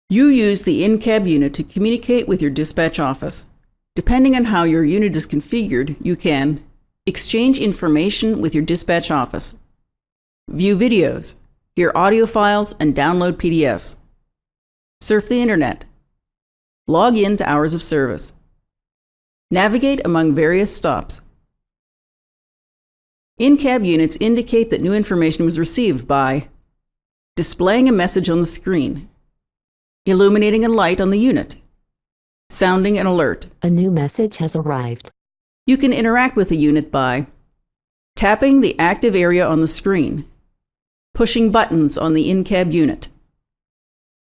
You use the in-cab unit to communicate with your dispatch office. Depending on how your unit is configured, you can exchange information with your dispatch office, view videos, hear audio files, and download PDFs, surf the internet, log in to hours of service, navigate among various stops. In-cab units indicate that new information was received by displaying a message on the screen, illuminating a light on the unit, sounding an alert. A new message has arrived. You can interact with a unit by tapping the active area on the screen, pushing buttons on the in-cab unit.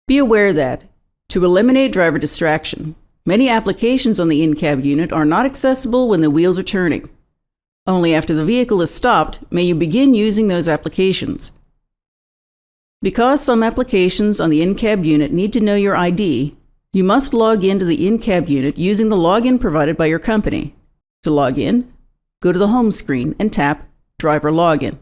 Be aware that, to eliminate driver distraction, many applications on the in-cab unit are not accessible when the wheels are turning. Only after the vehicle is stopped may you begin using those applications. Because some applications on the in-cab unit need to know your ID, you must log into the in-cab unit using the login provided by your company. To log in, go to the home screen and tap Driver Login.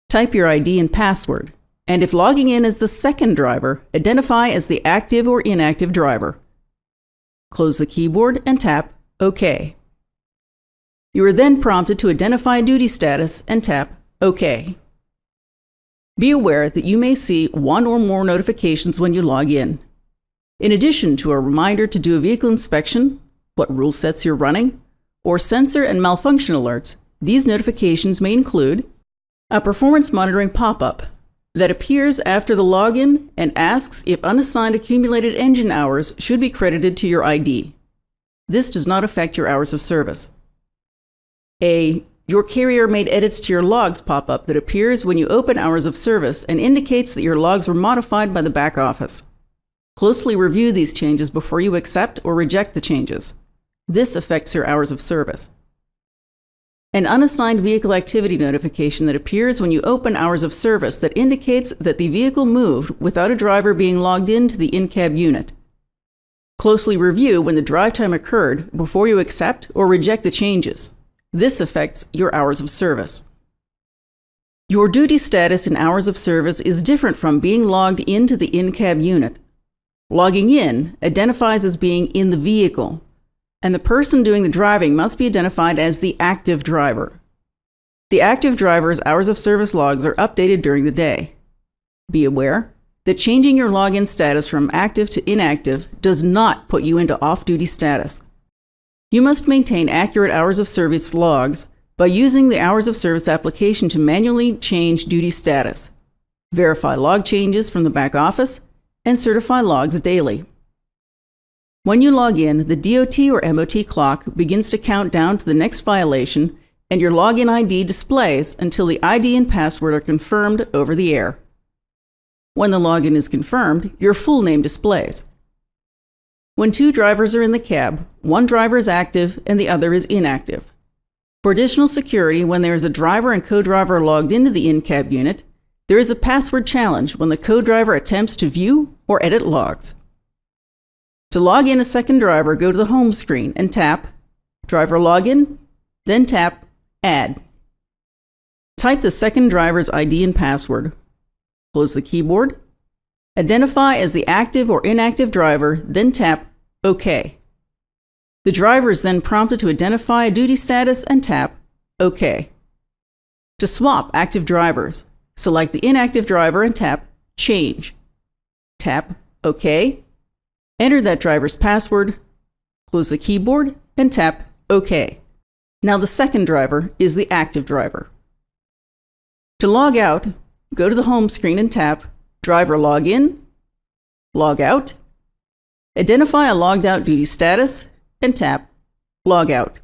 Type your ID and password, and if logging in as the second driver, identify as the active or inactive driver. Close the keyboard and tap OK. You are then prompted to identify duty status and tap OK. Be aware that you may see one or more notifications when you log in. In addition to a reminder to do a vehicle inspection, what rule sets you're running, or sensor and malfunction alerts, these notifications may include a performance monitoring pop-up that appears after the login and asks if unassigned accumulated engine hours should be credited to your ID. This does not affect your hours of service. Your carrier made edits to your logs pop-up that appears when you open hours of service and indicates that your logs were modified by the back office. Closely review these changes before you accept or reject the changes. This affects your hours of service. An unassigned vehicle activity notification that appears when you open hours of service that indicates that the vehicle moved without a driver being logged into the in-cab unit. Closely review when the drive time occurred before you accept or reject the changes. This affects your hours of service. Your duty status in hours of service is different from being logged into the in-cab unit. Logging in identifies as being in the vehicle, and the person doing the driving must be identified as the active driver. The active driver's hours of service logs are updated during the day. Be aware that changing your login status from active to inactive does not put you into off-duty status. You must maintain accurate hours of service logs by using the hours of service application to manually change duty status, verify log changes from the back office, and certify logs daily. When you log in, the DOT or MOT clock begins to count down to the next violation, and your login ID displays until the ID and password are confirmed over the air. When the login is confirmed, your full name displays. When two drivers are in the cab, one driver is active and the other is inactive. For additional security, when there is a driver and co-driver logged into the in-cab unit, there is a password challenge when the co-driver attempts to view or edit logs. To log in a second driver, go to the home screen and tap Driver Login, then tap Add. Type the second driver's ID and password. Close the keyboard. Identify as the active or inactive driver, then tap OK. The driver is then prompted to identify a duty status and tap OK. To swap active drivers, select the inactive driver and tap Change. Tap OK. Enter that driver's password, close the keyboard, and tap OK. Now the second driver is the active driver. To log out, go to the home screen and tap Driver Login, Log Out, identify a logged out duty status, and tap Log Out.